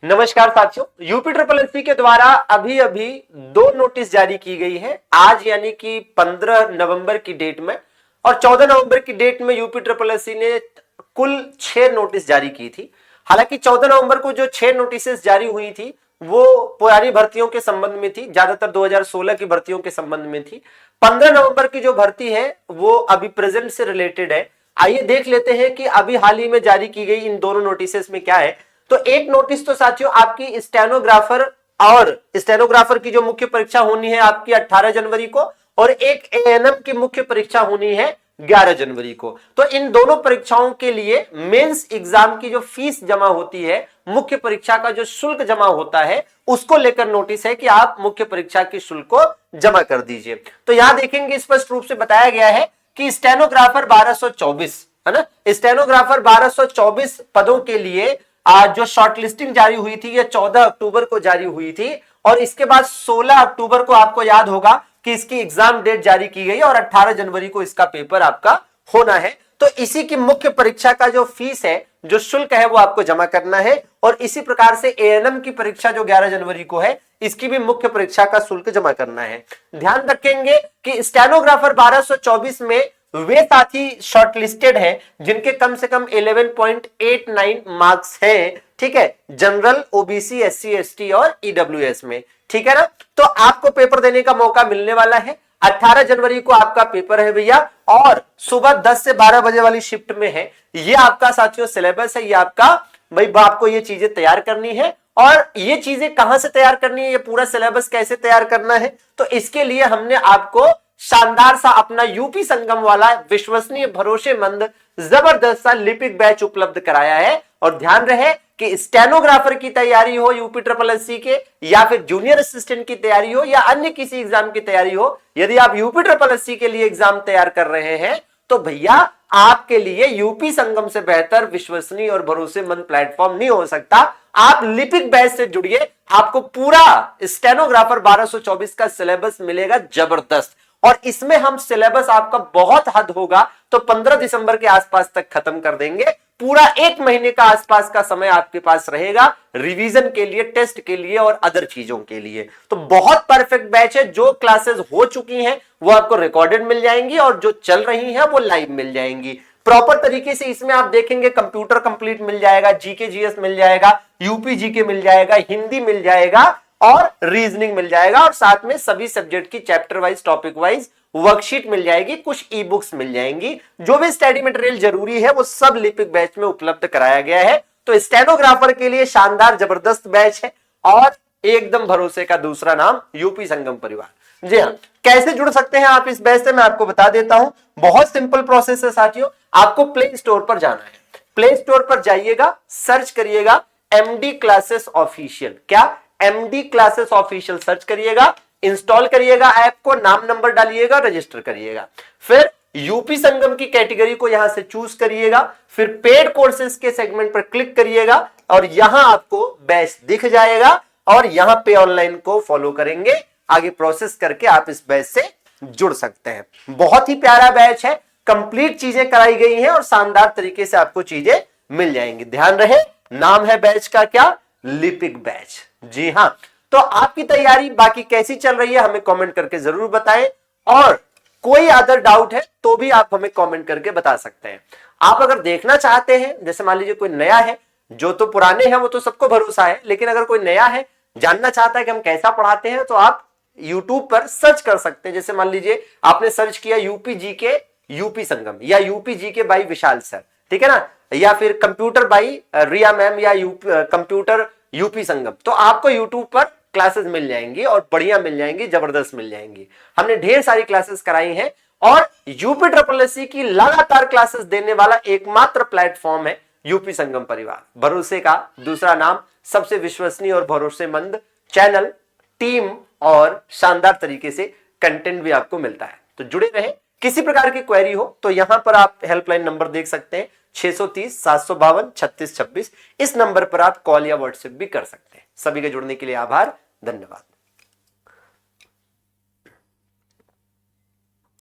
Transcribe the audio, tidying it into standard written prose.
नमस्कार साथियों, UP triple SC के द्वारा अभी अभी 2 नोटिस जारी की गई है। आज यानी कि 15 नवंबर की डेट में और 14 नवंबर की डेट में यूपी ट्रिपल एससी ने कुल 6 नोटिस जारी की थी। हालांकि 14 नवंबर को जो 6 नोटिस जारी हुई थी वो पुरानी भर्तियों के संबंध में थी, ज्यादातर 2016 की भर्तियों के संबंध में थी। 15 नवंबर की जो भर्ती है वो अभी प्रेजेंट से रिलेटेड है। आइए देख लेते हैं कि अभी हाल ही में जारी की गई इन दोनों नोटिस में क्या है। तो एक नोटिस तो साथियों आपकी स्टेनोग्राफर की जो मुख्य परीक्षा होनी है आपकी 18 जनवरी को, और एक एएनएम की मुख्य परीक्षा होनी है 11 जनवरी को। तो इन दोनों परीक्षाओं के लिए मेंस एग्जाम की जो फीस जमा होती है, मुख्य परीक्षा का जो शुल्क जमा होता है, उसको लेकर नोटिस है कि आप मुख्य परीक्षा की शुल्क को जमा कर दीजिए। तो यहां देखेंगे स्पष्ट रूप से बताया गया है कि स्टेनोग्राफर 1224 है ना, स्टेनोग्राफर 1224 पदों के लिए आज जो शॉर्टलिस्टिंग जारी हुई थी ये 14 अक्टूबर को जारी हुई थी, और इसके बाद 16 अक्टूबर को आपको याद होगा कि इसकी एग्जाम डेट जारी की गई और 18 जनवरी को इसका पेपर आपका होना है। तो इसी की मुख्य परीक्षा का जो फीस है, जो शुल्क है, वो आपको जमा करना है। और इसी प्रकार से एएनएम की परीक्षा जो 11 जनवरी को है, इसकी भी मुख्य परीक्षा का शुल्क जमा करना है। ध्यान रखेंगे कि स्टेनोग्राफर 1224 में वे साथी शॉर्टलिस्टेड हैं जिनके कम से कम 11.89 मार्क्स हैं, ठीक है, जनरल, ओबीसी, एससी, एसटी और ईडब्ल्यूएस में, ठीक है ना। तो आपको पेपर देने का मौका मिलने वाला है। 18 जनवरी को आपका पेपर है भैया, और सुबह 10 से 12 बजे वाली शिफ्ट में है। ये आपका साथियों सिलेबस है, ये आपका भाई आपको ये चीजें तैयार करनी है। और ये चीजें कहां से तैयार करनी है, ये पूरा सिलेबस कैसे तैयार करना है, तो इसके लिए हमने आपको शानदार सा अपना यूपी संगम वाला विश्वसनीय, भरोसेमंद, जबरदस्त सा लिपिक बैच उपलब्ध कराया है। और ध्यान रहे कि स्टेनोग्राफर की तैयारी हो यूपी ट्रिपल एससी के, या फिर जूनियर असिस्टेंट की तैयारी हो, या अन्य किसी एग्जाम की तैयारी हो, यदि आप यूपी ट्रिपल एससी के लिए एग्जाम तैयार कर रहे हैं तो भैया आपके लिए यूपी संगम से बेहतर, विश्वसनीय और भरोसेमंद प्लेटफॉर्म नहीं हो सकता। आप लिपिक बैच से जुड़िए, आपको पूरा स्टेनोग्राफर 1224 का सिलेबस मिलेगा जबरदस्त। और इसमें हम सिलेबस आपका बहुत हद होगा तो 15 दिसंबर के आसपास तक खत्म कर देंगे। पूरा 1 महीने का आसपास का समय आपके पास रहेगा रिवीजन के लिए, टेस्ट के लिए और अदर चीजों के लिए। तो बहुत परफेक्ट बैच है। जो क्लासेस हो चुकी हैं वो आपको रिकॉर्डेड मिल जाएंगी, और जो चल रही हैं वो लाइव मिल जाएंगी। प्रॉपर तरीके से इसमें आप देखेंगे कंप्यूटर कंप्लीट मिल जाएगा, जीके जीएस मिल जाएगा, यूपी जीके मिल जाएगा, हिंदी मिल जाएगा और रीजनिंग मिल जाएगा, और साथ में सभी सब्जेक्ट की chapter wise, topic wise worksheet मिल जाएगी, कुछ ई बुक्स मिल जाएंगी। जो भी स्टडी मटेरियल जरूरी है वो सब लिपिक बैच में उपलब्ध कराया गया है। तो स्टेनोग्राफर के लिए शानदार जबरदस्त बैच है, और एकदम भरोसे का दूसरा नाम यूपी संगम परिवार। जी हाँ, कैसे जुड़ सकते हैं आप इस बैच से मैं आपको बता देता हूं। बहुत सिंपल प्रोसेस है साथियों। आपको प्ले स्टोर पर जाना है, प्ले स्टोर पर जाइएगा, सर्च करिएगा एमडी क्लासेस ऑफिशियल। क्या? एमडी क्लासेस ऑफिशियल सर्च करिएगा, इंस्टॉल करिएगा ऐप को, नाम नंबर डालिएगा, रजिस्टर करिएगा। फिर यूपी संगम की कैटेगरी को यहां से चूज करिएगा, फिर पेड कोर्सेज के सेगमेंट पर क्लिक करिएगा, और यहां आपको बैच दिख जाएगा, और यहां पे ऑनलाइन को फॉलो करेंगे। आगे प्रोसेस करके आप इस बैच से जुड़ सकते हैं। बहुत ही प्यारा बैच है, कंप्लीट चीजें कराई गई हैं, और शानदार तरीके से आपको चीजें मिल जाएंगी। ध्यान रहे, नाम है बैच का क्या? लिपिक बैच। जी हां, तो आपकी तैयारी बाकी कैसी चल रही है हमें कमेंट करके जरूर बताएं, और कोई अदर डाउट है तो भी आप हमें कमेंट करके बता सकते हैं। आप अगर देखना चाहते हैं, जैसे मान लीजिए कोई नया है, जो तो पुराने हैं वो तो सबको भरोसा है, लेकिन अगर कोई नया है, जानना चाहता है कि हम कैसा पढ़ाते हैं, तो आप यूट्यूब पर सर्च कर सकते हैं। जैसे मान लीजिए आपने सर्च किया यूपी जीके यूपी संगम, या UP GK by Vishal sir, ठीक है ना, या फिर कंप्यूटर बाई रिया मैम, या कंप्यूटर यूपी संगम, तो आपको यूट्यूब पर क्लासेस मिल जाएंगी, और बढ़िया मिल जाएंगी, जबरदस्त मिल जाएंगी। हमने ढेर सारी क्लासेस कराई हैं, और यूपी ट्रिपल एससी की लगातार क्लासेस देने वाला एकमात्र प्लेटफॉर्म है यूपी संगम परिवार। भरोसे का दूसरा नाम, सबसे विश्वसनीय और भरोसेमंद चैनल, टीम, और शानदार तरीके से कंटेंट भी आपको मिलता है। तो जुड़े रहे। किसी प्रकार की क्वेरी हो तो यहां पर आप हेल्पलाइन नंबर देख सकते हैं, 630 752 3626। इस नंबर पर आप कॉल या व्हाट्सएप भी कर सकते हैं। सभी के जुड़ने के लिए आभार, धन्यवाद।